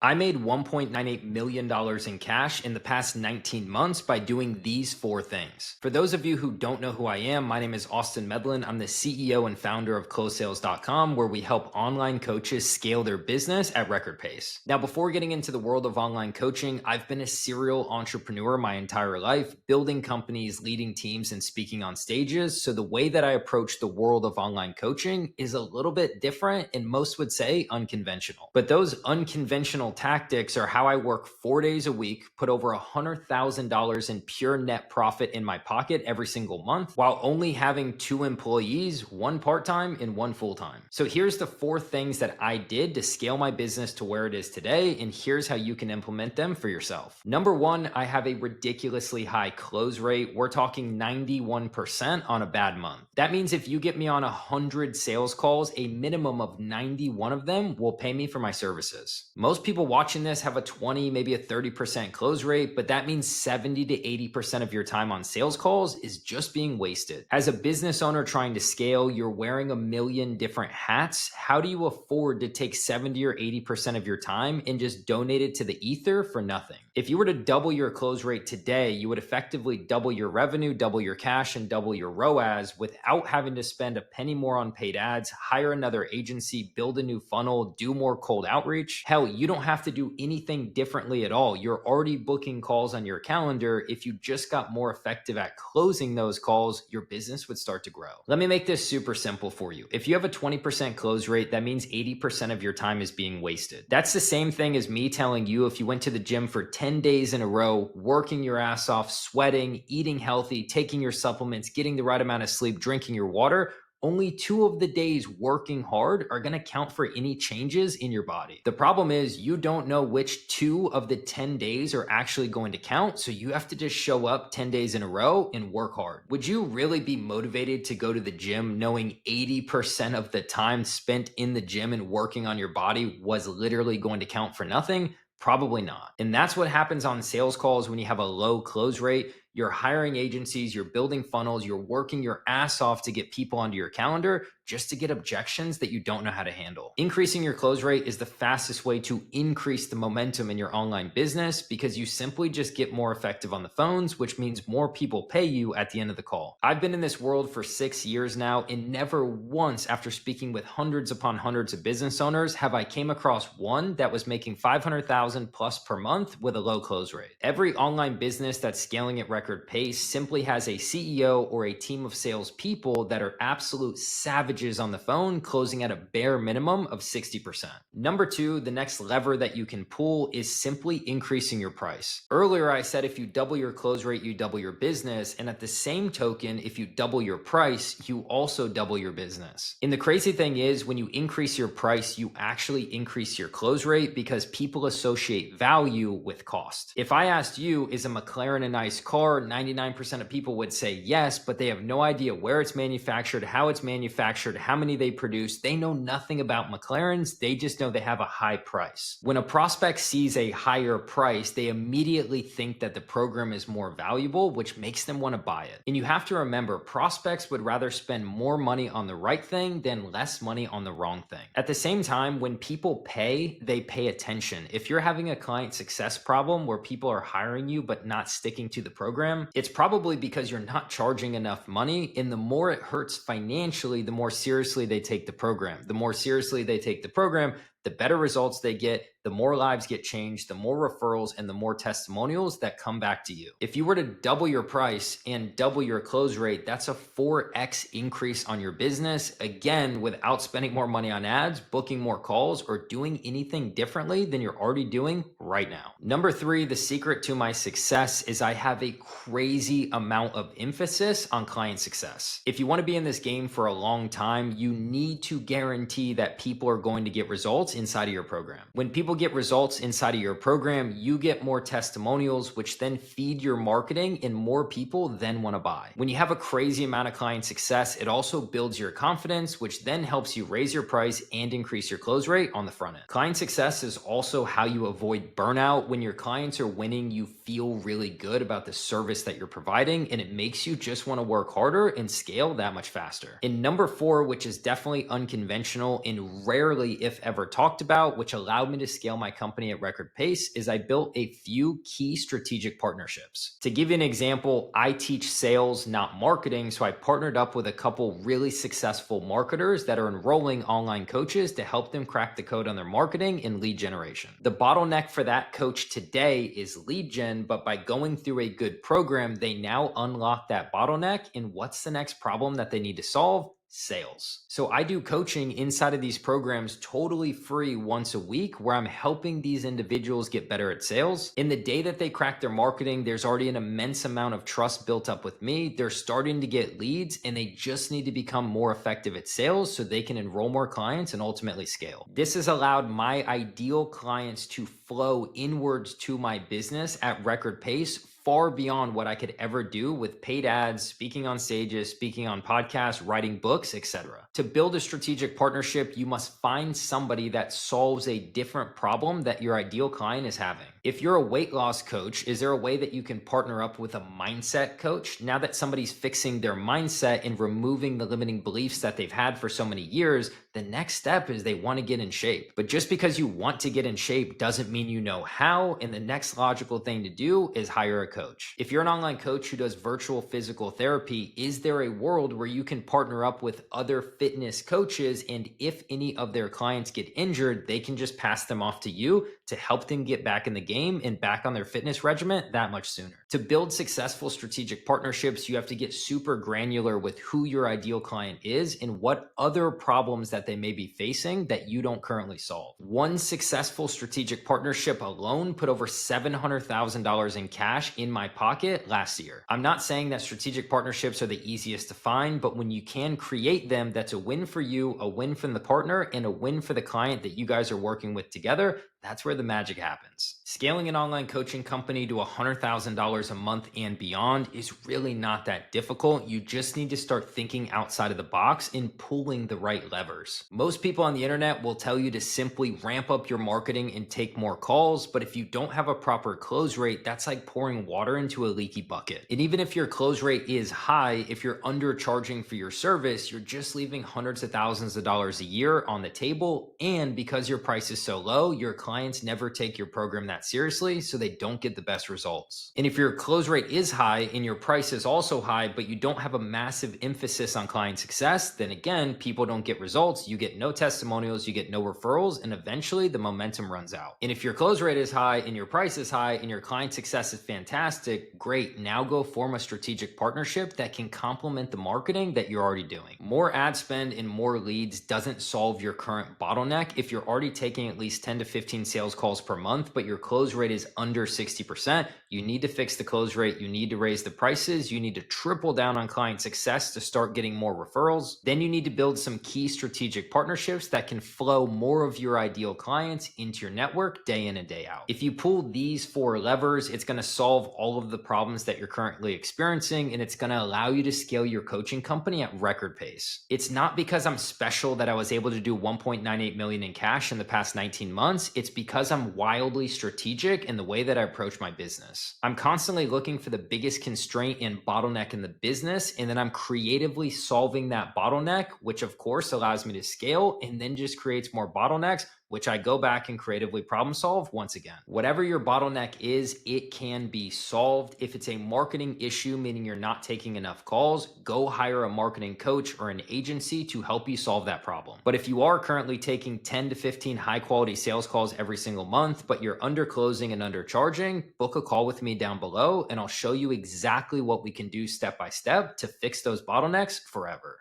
I made $1.98 million in cash in the past 19 months by doing these four things. For those of you who don't know who I am, my name is Medlin. I'm the CEO and founder of closesales.com, where we help online coaches scale their business at record pace. Now, before getting into the world of online coaching, I've been a serial entrepreneur my entire life, building companies, leading teams, and speaking on stages. So the way that I approach the world of online coaching is a little bit different and most would say unconventional. But those unconventional tactics are how I work 4 days a week, put over $100,000 in pure net profit in my pocket every single month, while only having 2 employees, 1 part-time and 1 full-time. So here's the 4 things that I did to scale my business to where it is today, and here's how you can implement them for yourself. Number 1, I have a ridiculously high close rate. We're talking 91% on a bad month. That means if you get me on 100 sales calls, a minimum of 91 of them will pay me for my services. Most people watching this have a 20, maybe a 30% close rate, but that means 70 to 80% of your time on sales calls is just being wasted. As a business owner trying to scale, you're wearing a million different hats. How do you afford to take 70 or 80% of your time and just donate it to the ether for nothing? If you were to double your close rate today, you would effectively double your revenue, double your cash, and double your ROAS without having to spend a penny more on paid ads, hire another agency, build a new funnel, do more cold outreach. Hell, you don't have to do anything differently at all. You're already booking calls on your calendar. If you just got more effective at closing those calls, your business would start to grow. Let me make this super simple for you. If you have a 20% close rate, that means 80% of your time is being wasted. That's the same thing as me telling you if you went to the gym for 10 days in a row, working your ass off, sweating, eating healthy, taking your supplements, getting the right amount of sleep, drinking your water, only 2 of the days working hard are going to count for any changes in your body. The problem is you don't know which 2 of the 10 days are actually going to count. So you have to just show up 10 days in a row and work hard. Would you really be motivated to go to the gym knowing 80% of the time spent in the gym and working on your body was literally going to count for nothing? Probably not. And that's what happens on sales calls when you have a low close rate. You're hiring agencies, you're building funnels, you're working your ass off to get people onto your calendar just to get objections that you don't know how to handle. Increasing your close rate is the fastest way to increase the momentum in your online business because you simply just get more effective on the phones, which means more people pay you at the end of the call. I've been in this world for 6 years now, and never once after speaking with hundreds upon hundreds of business owners have I came across one that was making 500,000 plus per month with a low close rate. Every online business that's scaling at record pace simply has a CEO or a team of salespeople that are absolute savages on the phone, closing at a bare minimum of 60%. Number 2, the next lever that you can pull is simply increasing your price. Earlier, I said if you double your close rate, you double your business. And at the same token, if you double your price, you also double your business. And the crazy thing is when you increase your price, you actually increase your close rate because people associate value with cost. If I asked you, is a McLaren a nice car? 99% of people would say yes, but they have no idea where it's manufactured, how it's manufactured, how many they produce. They know nothing about McLarens. They just know they have a high price. When a prospect sees a higher price, they immediately think that the program is more valuable, which makes them want to buy it. And you have to remember, prospects would rather spend more money on the right thing than less money on the wrong thing. At the same time, when people pay, they pay attention. If you're having a client success problem where people are hiring you but not sticking to the program, it's probably because you're not charging enough money. And the more it hurts financially, the more seriously they take the program. The more seriously they take the program, the better results they get, the more lives get changed, the more referrals and the more testimonials that come back to you. If you were to double your price and double your close rate, that's a 4x increase on your business, again, without spending more money on ads, booking more calls, or doing anything differently than you're already doing right now. Number 3, the secret to my success is I have a crazy amount of emphasis on client success. If you want to be in this game for a long time, you need to guarantee that people are going to get results inside of your program. When people get results inside of your program, you get more testimonials, which then feed your marketing and more people then want to buy. When you have a crazy amount of client success, it also builds your confidence, which then helps you raise your price and increase your close rate on the front end. Client success is also how you avoid burnout. When your clients are winning, you feel really good about the service that you're providing, and it makes you just want to work harder and scale that much faster. And number 4, which is definitely unconventional and rarely, if ever, talked about, which allowed me to scale my company at record pace, is I built a few key strategic partnerships. To give you an example, I teach sales, not marketing, so I partnered up with a couple really successful marketers that are enrolling online coaches to help them crack the code on their marketing and lead generation. The bottleneck for that coach today is lead gen, but by going through a good program, they now unlock that bottleneck. And what's the next problem that they need to solve? Sales. So I do coaching inside of these programs totally free once a week, where I'm helping these individuals get better at sales. In the day that they crack their marketing, there's already an immense amount of trust built up with me. They're starting to get leads, and they just need to become more effective at sales so they can enroll more clients and ultimately scale. This has allowed my ideal clients to flow inwards to my business at record pace, far beyond what I could ever do with paid ads, speaking on stages, speaking on podcasts, writing books, etc. To build a strategic partnership, you must find somebody that solves a different problem that your ideal client is having. If you're a weight loss coach, is there a way that you can partner up with a mindset coach? Now that somebody's fixing their mindset and removing the limiting beliefs that they've had for so many years, the next step is they want to get in shape. But just because you want to get in shape doesn't mean you know how, and the next logical thing to do is hire a coach. If you're an online coach who does virtual physical therapy, is there a world where you can partner up with other fitness coaches, and if any of their clients get injured, they can just pass them off to you to help them get back in the game and back on their fitness regimen that much sooner? To build successful strategic partnerships, you have to get super granular with who your ideal client is and what other problems that they may be facing that you don't currently solve. One successful strategic partnership alone put over $700,000 in cash in my pocket last year. I'm not saying that strategic partnerships are the easiest to find, but when you can create them, that's a win for you, a win from the partner, and a win for the client that you guys are working with together. That's where the magic happens. Scaling an online coaching company to $100,000 a month and beyond is really not that difficult. You just need to start thinking outside of the box and pulling the right levers. Most people on the internet will tell you to simply ramp up your marketing and take more calls, but if you don't have a proper close rate, that's like pouring water into a leaky bucket. And even if your close rate is high, if you're undercharging for your service, you're just leaving hundreds of thousands of dollars a year on the table. And because your price is so low, your clients never take your program that seriously, so they don't get the best results. And if your close rate is high and your price is also high, but you don't have a massive emphasis on client success, then again, people don't get results. You get no testimonials, you get no referrals, and eventually the momentum runs out. And if your close rate is high and your price is high and your client success is fantastic, great. Now go form a strategic partnership that can complement the marketing that you're already doing. More ad spend and more leads doesn't solve your current bottleneck if you're already taking at least 10 to 15 sales calls per month, but your close rate is under 60%. You need to fix the close rate. You need to raise the prices. You need to triple down on client success to start getting more referrals. Then you need to build some key strategic partnerships that can flow more of your ideal clients into your network day in and day out. If you pull these 4 levers, it's going to solve all of the problems that you're currently experiencing, and it's going to allow you to scale your coaching company at record pace. It's not because I'm special that I was able to do $1.98 million in cash in the past 19 months. It's because I'm wildly strategic in the way that I approach my business. I'm constantly looking for the biggest constraint and bottleneck in the business, and then I'm creatively solving that bottleneck, which of course allows me to scale and then just creates more bottlenecks, which I go back and creatively problem solve once again. Whatever your bottleneck is, it can be solved. If it's a marketing issue, meaning you're not taking enough calls, go hire a marketing coach or an agency to help you solve that problem. But if you are currently taking 10 to 15 high quality sales calls every single month, but you're under closing and undercharging, book a call with me down below and I'll show you exactly what we can do step by step to fix those bottlenecks forever.